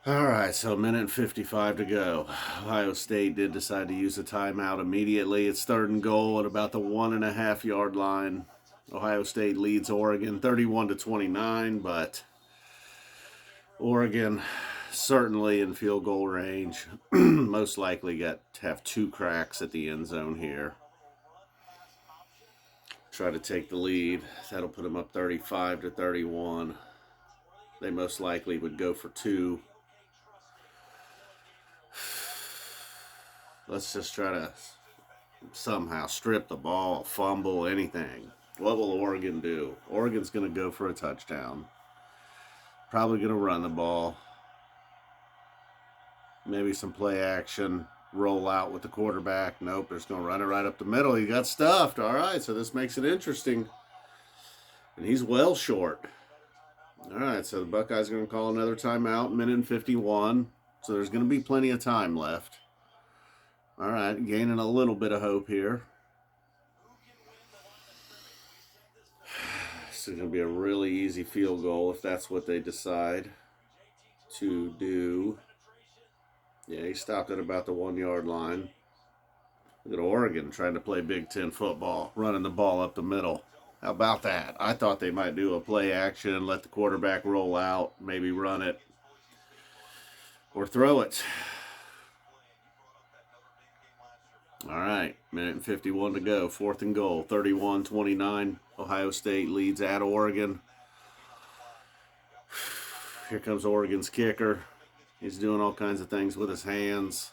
All right, so a minute and 55 to go. Ohio State did decide to use a timeout immediately. It's 3rd and goal at about the 1.5 yard line. Ohio State leads Oregon 31-29, but Oregon certainly in field goal range. Most likely got to have 2 cracks at the end zone here. Try to take the lead. That'll put them up 35-31. They most likely would go for 2. Let's just try to somehow strip the ball, fumble, anything. What will Oregon do? Oregon's going to go for a touchdown. Probably going to run the ball. Maybe some play action. Roll out with the quarterback. Nope, they're just going to run it right up the middle. He got stuffed. All right, so this makes it interesting. And he's well short. All right, so the Buckeyes are going to call another timeout, minute and 51. So there's going to be plenty of time left. All right, gaining a little bit of hope here. This is going to be a really easy field goal if that's what they decide to do. Yeah, he stopped at about the 1 yard line. Look at Oregon trying to play Big Ten football, running the ball up the middle. How about that? I thought they might do a play action, let the quarterback roll out, maybe run it, or throw it. All right, minute and 51 to go. 4th and goal, 31-29. Ohio State leads at Oregon. Here comes Oregon's kicker. He's doing all kinds of things with his hands.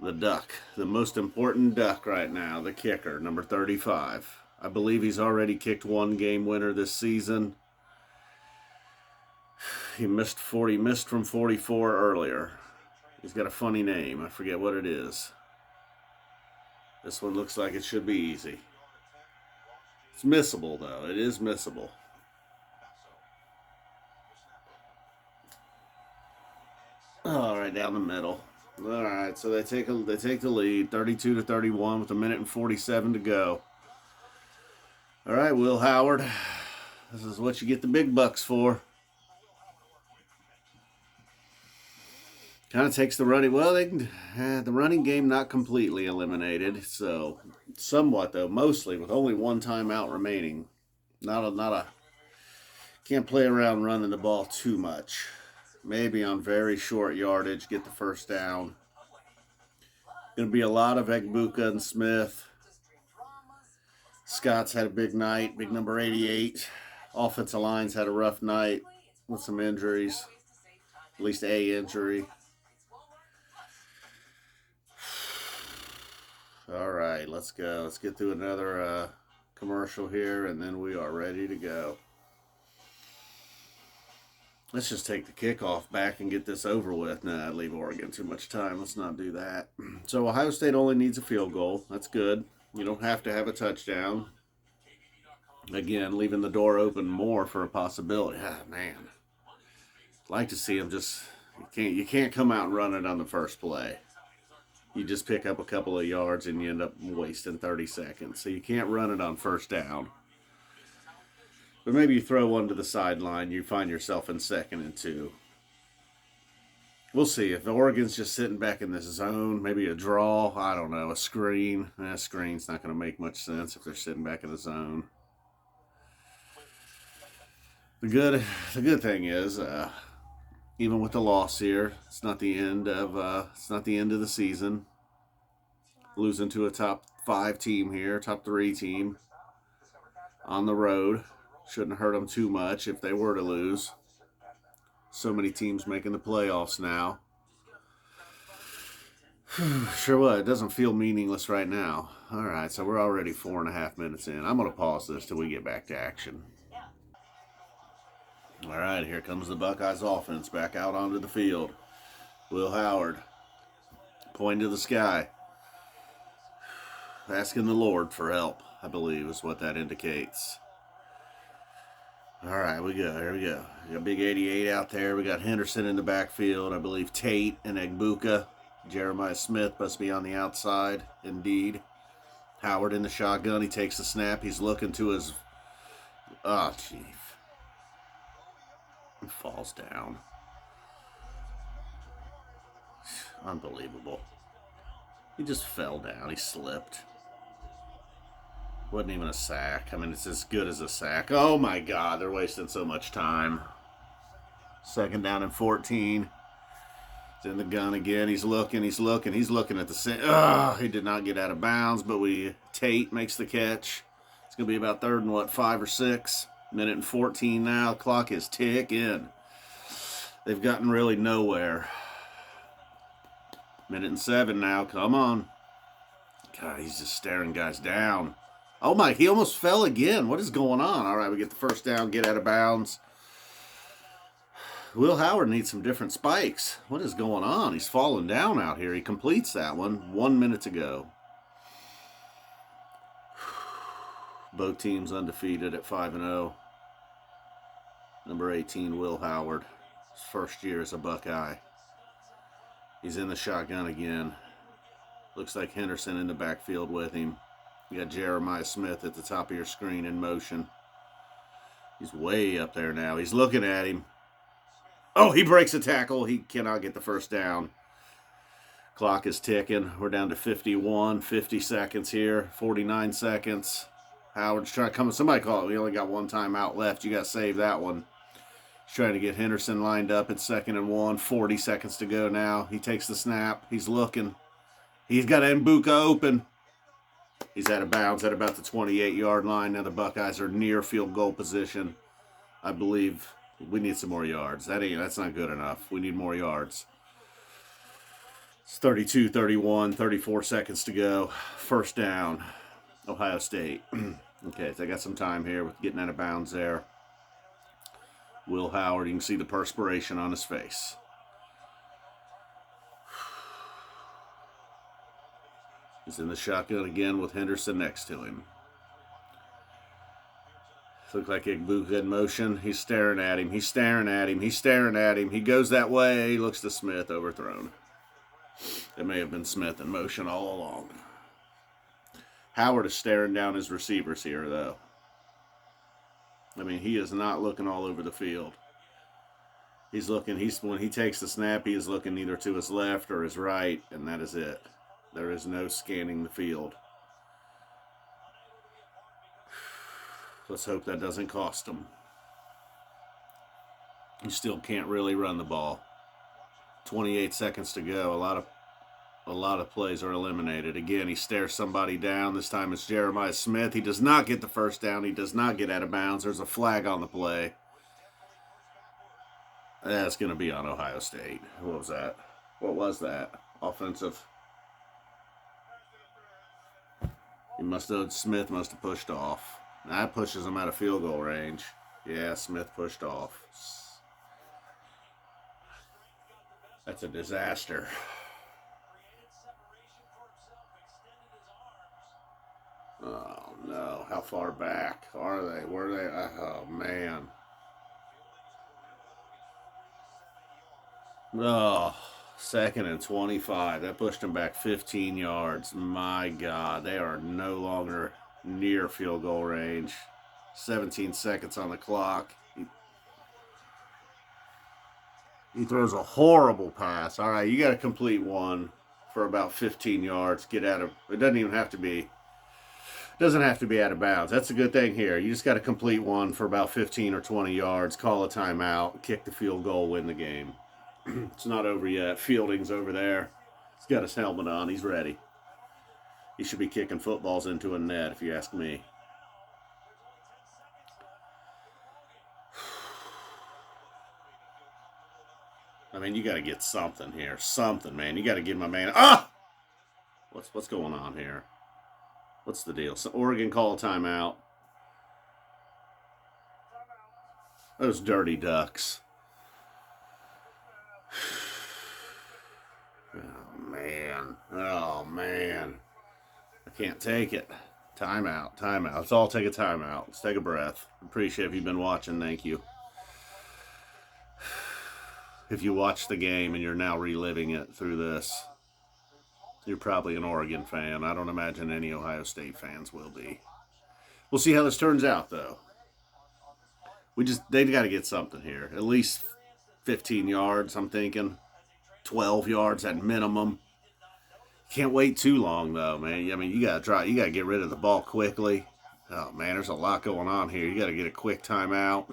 The duck, the most important duck right now, the kicker, number 35. I believe he's already kicked 1 game winner this season. He missed from 44 earlier. He's got a funny name. I forget what it is. This one looks like it should be easy. It's missable, though. It is missable. All right, down the middle. All right, so they take the lead, 32-31 with a minute and 47 to go. All right, Will Howard. This is what you get the big bucks for. Kind of takes the running. Well, the running game not completely eliminated, so somewhat though, mostly with only 1 timeout remaining. Not a. Can't play around running the ball too much. Maybe on very short yardage, get the first down. Going to be a lot of Egbuka and Smith. Scott's had a big night, big number 88. Offensive line's had a rough night with some injuries, at least a injury. All right, let's go. Let's get through another commercial here, and then we are ready to go. Let's just take the kickoff back and get this over with. Nah, I'd leave Oregon too much time. Let's not do that. So Ohio State only needs a field goal. That's good. You don't have to have a touchdown. Again, leaving the door open more for a possibility. Ah, man. I'd like to see him just... You can't come out and run it on the first play. You just pick up a couple of yards and you end up wasting 30 seconds. So you can't run it on first down. But maybe you throw one to the sideline, you find yourself in 2nd and 2. We'll see. If Oregon's just sitting back in this zone, maybe a draw, I don't know, a screen. A screen's not going to make much sense if they're sitting back in the zone. The good thing is, even with the loss here, it's not the end of the season. Losing to a top 5 team here, top 3 team on the road. Shouldn't hurt them too much if they were to lose. So many teams making the playoffs now. Sure what, it doesn't feel meaningless right now. All right, so we're already 4.5 minutes in. I'm going to pause this till we get back to action. All right, here comes the Buckeyes offense back out onto the field. Will Howard pointing to the sky. Asking the Lord for help, I believe is what that indicates. All right, here we go. We got big 88 out there. We got Henderson in the backfield. I believe Tate and Egbuka. Jeremiah Smith must be on the outside, indeed. Howard in the shotgun. He takes the snap. He's looking to his... Oh, chief. and falls down. Unbelievable. He just fell down. He slipped. Wasn't even a sack. I mean, it's as good as a sack. Oh my God, they're wasting so much time. 2nd down and 14. He's in the gun again. He's looking at the he did not get out of bounds, but Tate makes the catch. It's going to be about 3rd and 5 or 6. Minute and 14 now. The clock is ticking. They've gotten really nowhere. Minute and 7 now. Come on. God, he's just staring guys down. Oh my, he almost fell again. What is going on? All right, we get the 1st down, get out of bounds. Will Howard needs some different spikes. What is going on? He's falling down out here. He completes that one. 1 minute to go. Both teams undefeated at 5-0. Number 18, Will Howard. His first year as a Buckeye. He's in the shotgun again. Looks like Henderson in the backfield with him. You got Jeremiah Smith at the top of your screen in motion. He's way up there now. He's looking at him. Oh, he breaks a tackle. He cannot get the 1st down. Clock is ticking. We're down to 50 seconds here. 49 seconds. Howard's trying to come. Somebody call it. We only got 1 timeout left. You got to save that one. He's trying to get Henderson lined up at 2nd and 1. 40 seconds to go now. He takes the snap. He's looking. He's got Mbuka open. He's out of bounds at about the 28-yard line. Now the Buckeyes are near field goal position. I believe we need some more yards. That's not good enough. We need more yards. It's 32-31, 34 seconds to go. 1st down, Ohio State. Okay, so they got some time here with getting out of bounds there. Will Howard, you can see the perspiration on his face. He's in the shotgun again with Henderson next to him. Looks like Igbuka in motion. He's staring at him. He's staring at him. He's staring at him. He goes that way. He looks to Smith, overthrown. It may have been Smith in motion all along. Howard is staring down his receivers here, though. I mean, he is not looking all over the field. He's looking. When he takes the snap, he is looking either to his left or his right, and that is it. There is no scanning the field. Let's hope that doesn't cost him. You still can't really run the ball. 28 seconds to go. A lot of plays are eliminated. Again, he stares somebody down. This time it's Jeremiah Smith. He does not get the 1st down. He does not get out of bounds. There's a flag on the play. That's going to be on Ohio State. What was that? What was that? Offensive. Smith must have pushed off. That pushes him out of field goal range. Yeah, Smith pushed off. That's a disaster. Oh, no. How far back are they? Where are they? Oh, man. Oh, 2nd and 25. That pushed them back 15 yards. My God, they are no longer near field goal range. 17 seconds on the clock. He throws a horrible pass. All right, you got to complete one for about 15 yards. Get out of it. Doesn't have to be out of bounds. That's a good thing here. You just got to complete one for about 15 or 20 yards. Call a timeout. Kick the field goal. Win the game. It's not over yet. Fielding's over there. He's got his helmet on. He's ready. He should be kicking footballs into a net, if you ask me. I mean, you got to get something here. Something, man. You got to give my man... Ah! What's going on here? What's the deal? So Oregon call a timeout. Those dirty Ducks. Oh, man. I can't take it. Timeout. Let's all take a timeout. Let's take a breath. Appreciate if you've been watching. Thank you. If you watched the game and you're now reliving it through this, you're probably an Oregon fan. I don't imagine any Ohio State fans will be. We'll see how this turns out, though. They got to get something here. At least 15 yards, I'm thinking. 12 yards at minimum. Can't wait too long though, man. I mean, you gotta get rid of the ball quickly. Oh man, there's a lot going on here. You gotta get a quick timeout.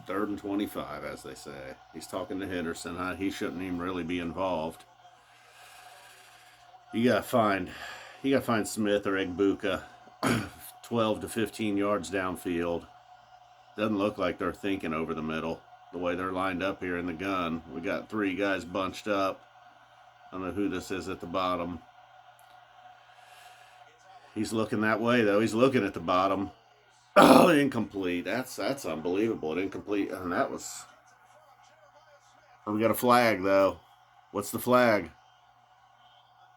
Third and 25, as they say. He's talking to Henderson. He shouldn't even really be involved. You gotta find Smith or Egbuka 12 to 15 yards downfield. Doesn't look like they're thinking over the middle. The way they're lined up here in the gun. We got 3 guys bunched up. I don't know who this is at the bottom. He's looking that way, though. He's looking at the bottom. Oh, incomplete. That's unbelievable. Incomplete. And that was... We got a flag, though. What's the flag?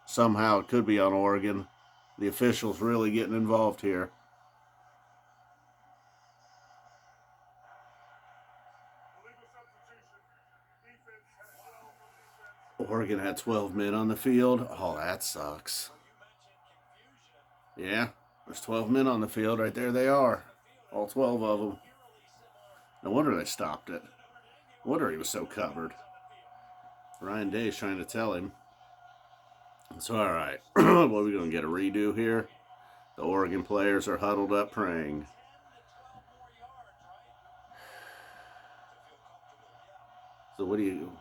Somehow it could be on Oregon. The officials really getting involved here. Oregon had 12 men on the field. Oh, that sucks. Yeah, there's 12 men on the field. Right there they are. All 12 of them. No wonder they stopped it. No wonder he was so covered. Ryan Day's trying to tell him. So, all right. What are we going to get, a redo here? The Oregon players are huddled up praying. So what do you...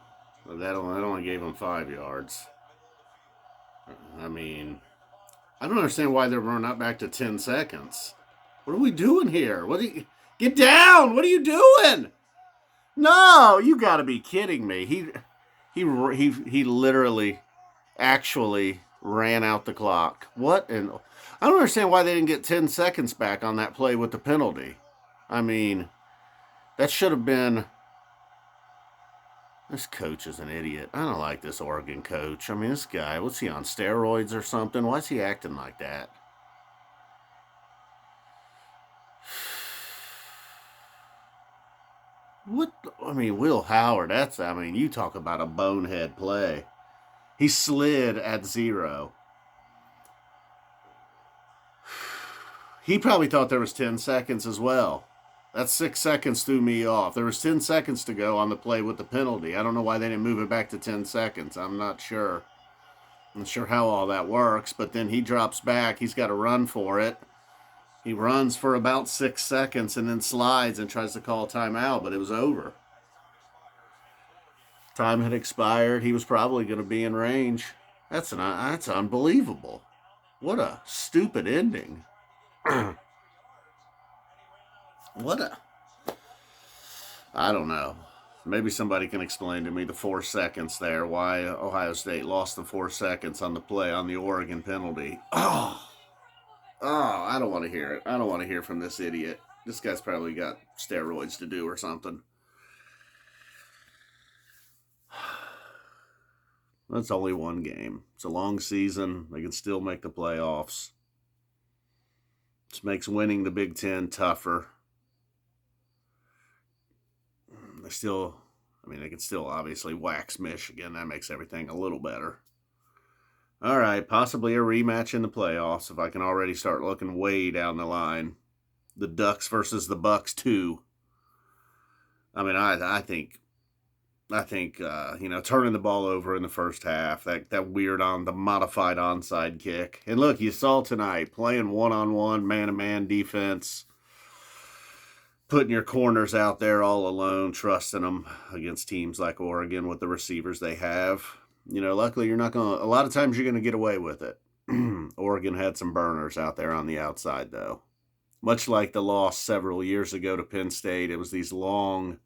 That only gave them 5 yards. I mean, I don't understand why they're not back to 10 seconds. What are we doing here? Get down! What are you doing? No, you got to be kidding me. He literally, actually ran out the clock. What? And I don't understand why they didn't get 10 seconds back on that play with the penalty. I mean, that should have been... This coach is an idiot. I don't like this Oregon coach. I mean, this guy, what's he on, steroids or something? Why is he acting like that? What? I mean, Will Howard, you talk about a bonehead play. He slid at 0. He probably thought there was 10 seconds as well. That 6 seconds threw me off. There was 10 seconds to go on the play with the penalty. I don't know why they didn't move it back to 10 seconds. I'm not sure. I'm not sure how all that works, but then he drops back. He's got to run for it. He runs for about 6 seconds and then slides and tries to call timeout, but it was over. Time had expired. He was probably going to be in range. That's unbelievable. What a stupid ending. I don't know. Maybe somebody can explain to me the 4 seconds there, why Ohio State lost the 4 seconds on the play on the Oregon penalty. Oh, I don't want to hear it. I don't want to hear from this idiot. This guy's probably got steroids to do or something. That's only one game. It's a long season. They can still make the playoffs. This makes winning the Big Ten tougher. They can still obviously wax Michigan. That makes everything a little better. All right, possibly a rematch in the playoffs if I can already start looking way down the line. The Ducks versus the Bucks 2. I think turning the ball over in the first half, that weird the modified onside kick. And look, you saw tonight, playing one-on-one, man-to-man defense, putting your corners out there all alone, trusting them against teams like Oregon with the receivers they have. Luckily a lot of times you're going to get away with it. Oregon had some burners out there on the outside, though. Much like the loss several years ago to Penn State, it was these long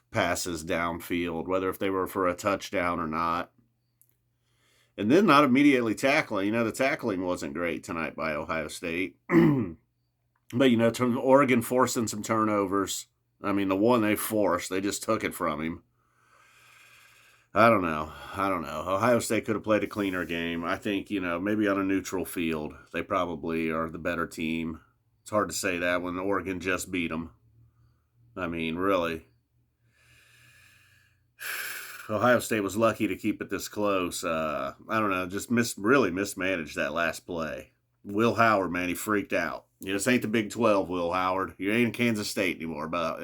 passes downfield, whether if they were for a touchdown or not. And then not immediately tackling. The tackling wasn't great tonight by Ohio State. But, Oregon forcing some turnovers. The one they forced, they just took it from him. I don't know. Ohio State could have played a cleaner game. I think, maybe on a neutral field, they probably are the better team. It's hard to say that when Oregon just beat them. Really. Ohio State was lucky to keep it this close. I don't know, just really mismanaged that last play. Will Howard, man, he freaked out. This ain't the Big 12, Will Howard. You ain't in Kansas State anymore, but,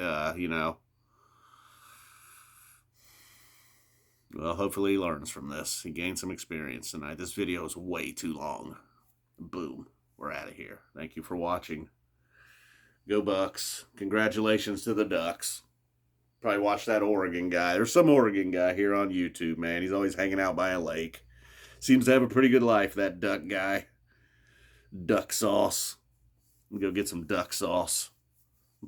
Well, hopefully he learns from this. He gained some experience tonight. This video is way too long. Boom. We're out of here. Thank you for watching. Go Bucks. Congratulations to the Ducks. Probably watch that Oregon guy. There's some Oregon guy here on YouTube, man. He's always hanging out by a lake. Seems to have a pretty good life, that duck guy. Duck sauce. I'm going to go get some duck sauce.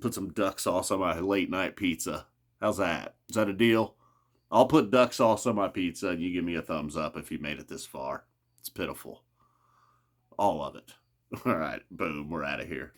Put some duck sauce on my late night pizza. How's that? Is that a deal? I'll put duck sauce on my pizza and you give me a thumbs up if you made it this far. It's pitiful. All of it. All right. Boom. We're out of here.